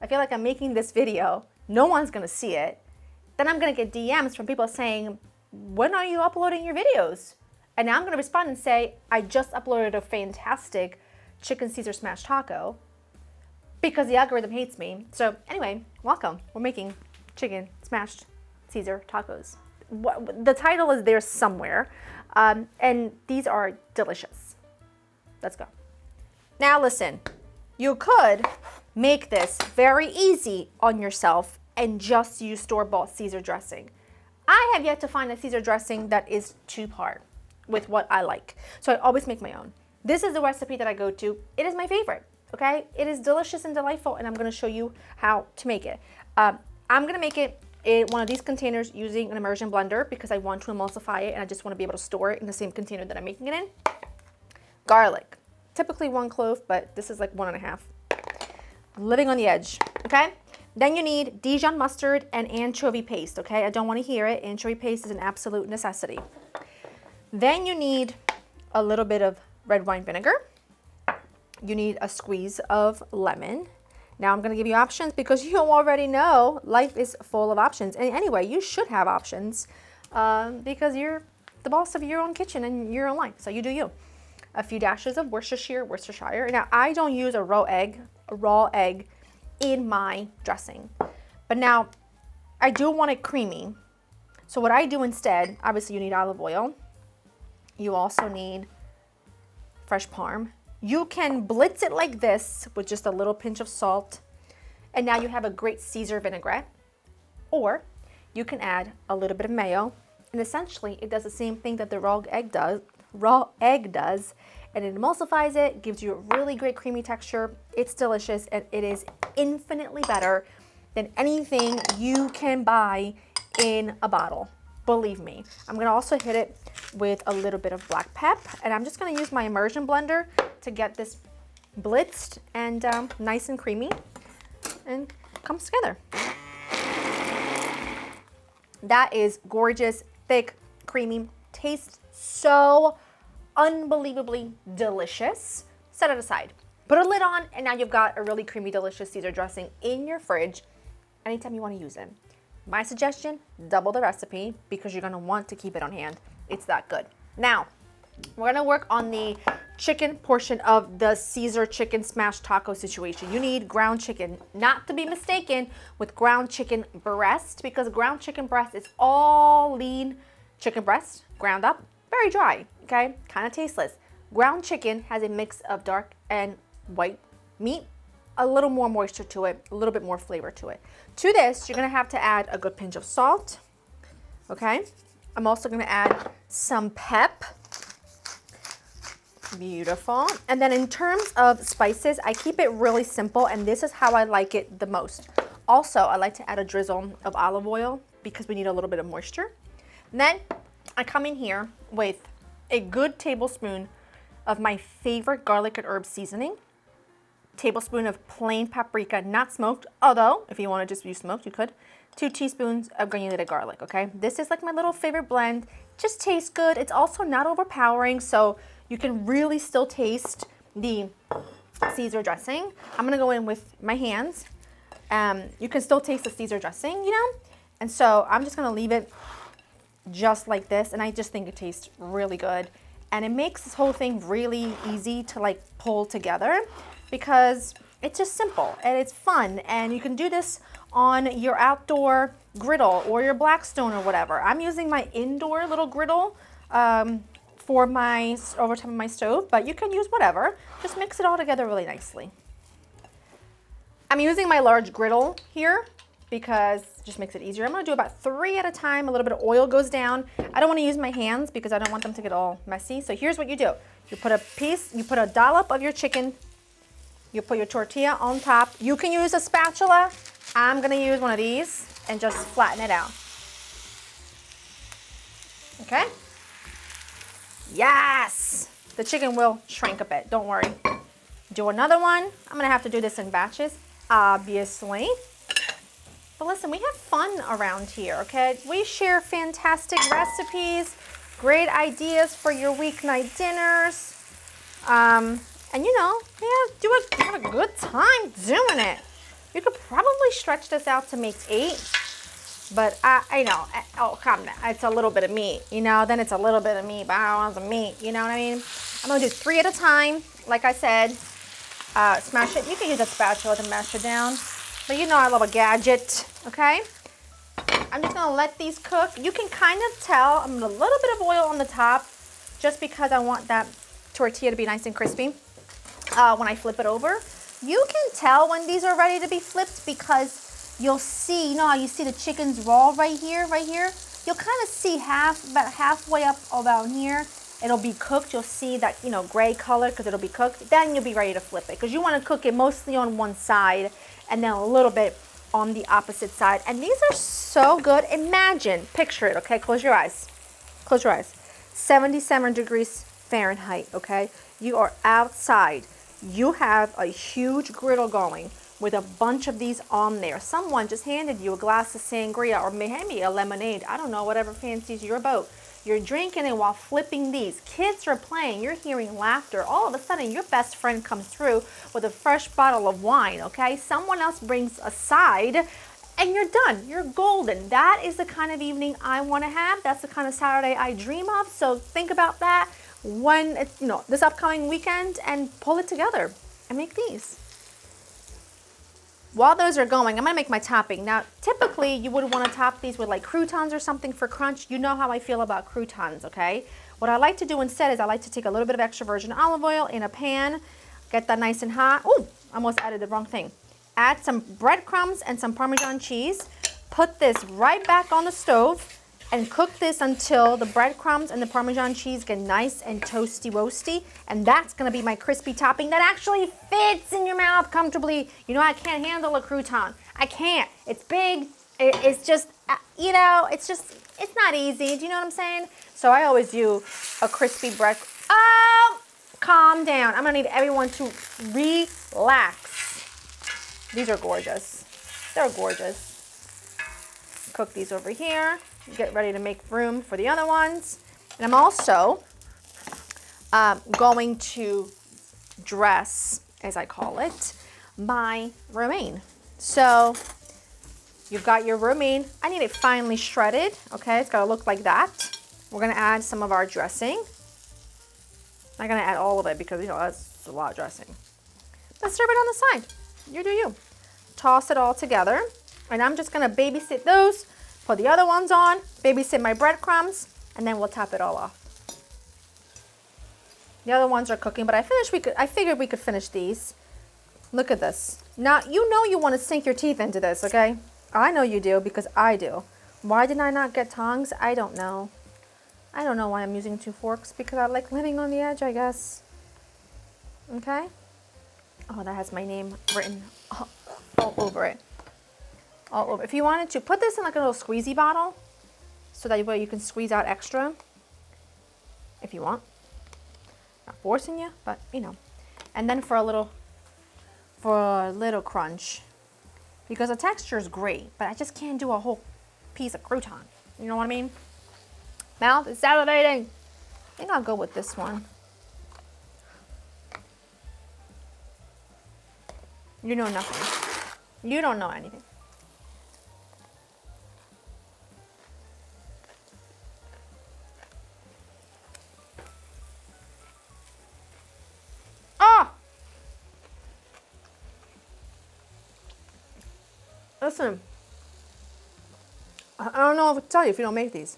I feel like I'm making this video, no one's gonna see it. Then I'm gonna get DMs from people saying, when are you uploading your videos? And now I'm gonna respond and say, I just uploaded a fantastic chicken Caesar smash taco because the algorithm hates me. So anyway, welcome. We're making chicken smashed Caesar tacos. The title is there somewhere, and these are delicious. Let's go. Now listen, you could make this very easy on yourself and just use store-bought Caesar dressing. I have yet to find a Caesar dressing that is too hard with what I like. So I always make my own. This is the recipe that I go to. It is my favorite, okay? It is delicious and delightful, and I'm gonna show you how to make it. I'm gonna make it in one of these containers using an immersion blender because I want to emulsify it and I just wanna be able to store it in the same container that I'm making it in. Garlic, typically 1 clove, but this is like 1.5. Living on the edge, okay? Then you need Dijon mustard and anchovy paste, okay? I don't wanna hear it. Anchovy paste is an absolute necessity. Then you need a little bit of red wine vinegar. You need a squeeze of lemon. Now I'm gonna give you options because you already know life is full of options. And anyway, you should have options because you're the boss of your own kitchen and your own life, so you do you. A few dashes of Worcestershire. Now I don't use a raw egg in my dressing, but now I do want it creamy. So what I do instead, obviously you need olive oil. You also need fresh parm. You can blitz it like this with just a little pinch of salt, and now you have a great Caesar vinaigrette. Or you can add a little bit of mayo, and essentially it does the same thing that the raw egg does, and it emulsifies it, gives you a really great creamy texture. It's delicious, and it is infinitely better than anything you can buy in a bottle. Believe me. I'm gonna also hit it with a little bit of black pep, and I'm just gonna use my immersion blender to get this blitzed and nice and creamy, and comes together. That is gorgeous, thick, creamy, tastes so unbelievably delicious. Set it aside. Put a lid on, and now you've got a really creamy, delicious Caesar dressing in your fridge anytime you wanna use it. My suggestion, double the recipe because you're gonna want to keep it on hand. It's that good. Now, we're gonna work on the chicken portion of the Caesar chicken smash taco situation. You need ground chicken, not to be mistaken with ground chicken breast, because ground chicken breast is all lean chicken breast, ground up, very dry, okay? Kind of tasteless. Ground chicken has a mix of dark and white meat, a little more moisture to it, a little bit more flavor to it. To this, you're gonna have to add a good pinch of salt, okay? I'm also gonna add some pep. Beautiful. And then in terms of spices, I keep it really simple, and this is how I like it the most. Also, I like to add a drizzle of olive oil because we need a little bit of moisture. And then I come in here with a good tablespoon of my favorite garlic and herb seasoning, tablespoon of plain paprika, not smoked, although if you want to just use smoked, you could. 2 teaspoons of granulated garlic, okay? This is like my little favorite blend. Just tastes good. It's also not overpowering, so you can really still taste the Caesar dressing. I'm gonna go in with my hands. You can still taste the Caesar dressing, you know? And so I'm just gonna leave it just like this, and I just think it tastes really good. And it makes this whole thing really easy to like pull together because it's just simple and it's fun, and you can do this on your outdoor griddle or your Blackstone or whatever. I'm using my indoor little griddle for my over top of my stove, but you can use whatever. Just mix it all together really nicely. I'm using my large griddle here because it just makes it easier. I'm gonna do about 3 at a time. A little bit of oil goes down. I don't wanna use my hands because I don't want them to get all messy. So here's what you do. You put a dollop of your chicken, you put your tortilla on top. You can use a spatula. I'm gonna use one of these and just flatten it out. Okay? Yes! The chicken will shrink a bit, don't worry. Do another one. I'm gonna have to do this in batches, obviously. But listen, we have fun around here, okay? We share fantastic recipes, great ideas for your weeknight dinners. And you know, have a good time doing it. You could probably stretch this out to make 8, but I know, oh, come down. It's a little bit of meat, you know, then it's a little bit of meat, but I don't want some meat, you know what I mean? I'm gonna do 3 at a time, like I said. Smash it. You can use a spatula to mash it down, but you know I love a gadget, okay? I'm just gonna let these cook. You can kind of tell, I'm gonna a little bit of oil on the top, just because I want that tortilla to be nice and crispy when I flip it over. You can tell when these are ready to be flipped because you'll see, you know how you see the chicken's raw right here? You'll kind of see about halfway up about here, it'll be cooked. You'll see that, you know, gray color because it'll be cooked. Then you'll be ready to flip it because you want to cook it mostly on one side and then a little bit on the opposite side. And these are so good. Imagine, picture it, okay? Close your eyes. Close your eyes. 77 degrees Fahrenheit, okay? You are outside. You have a huge griddle going with a bunch of these on there. Someone just handed you a glass of sangria or maybe a lemonade. I don't know, whatever fancies your boat. You're drinking it while flipping these. Kids are playing. You're hearing laughter. All of a sudden, your best friend comes through with a fresh bottle of wine, okay? Someone else brings a side, and you're done. You're golden. That is the kind of evening I want to have. That's the kind of Saturday I dream of. So think about that when it's, you know, this upcoming weekend and pull it together and make these. While those are going, I'm gonna make my topping. Now, typically you would wanna top these with like croutons or something for crunch. You know how I feel about croutons, okay? What I like to do instead is I like to take a little bit of extra virgin olive oil in a pan, get that nice and hot. Oh, I almost added the wrong thing. Add some breadcrumbs and some Parmesan cheese. Put this right back on the stove and cook this until the breadcrumbs and the Parmesan cheese get nice and toasty-roasty. And that's gonna be my crispy topping that actually fits in your mouth comfortably. You know, I can't handle a crouton. I can't. It's big. It's just, you know, it's not easy. Do you know what I'm saying? So I always do a crispy bread. Oh, calm down. I'm gonna need everyone to relax. These are gorgeous. They're gorgeous. Cook these over here. Get ready to make room for the other ones. And I'm also going to dress, as I call it, my romaine. So you've got your romaine. I need it finely shredded, okay? It's gotta look like that. We're gonna add some of our dressing. I'm not gonna add all of it because, you know, that's a lot of dressing. Let's serve it on the side. You do you. Toss it all together. And I'm just gonna babysit those. Put the other ones on, babysit my breadcrumbs, and then we'll top it all off. The other ones are cooking, but I figured we could finish these. Look at this. Now, you know you want to sink your teeth into this, okay? I know you do because I do. Why did I not get tongs? I don't know. I don't know why I'm using 2 forks because I like living on the edge, I guess. Okay? Oh, that has my name written all over it. All over. If you wanted to, put this in like a little squeezy bottle so that you can squeeze out extra if you want. Not forcing you, but you know. And then for a little crunch, because the texture is great, but I just can't do a whole piece of crouton. You know what I mean? Mouth is salivating. I think I'll go with this one. You know nothing. You don't know anything. Listen, I don't know what to tell you if you don't make these.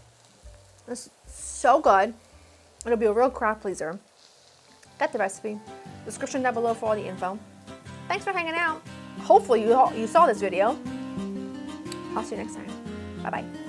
This is so good. It'll be a real crowd pleaser. Get the recipe. Description down below for all the info. Thanks for hanging out. Hopefully you saw this video. I'll see you next time. Bye-bye.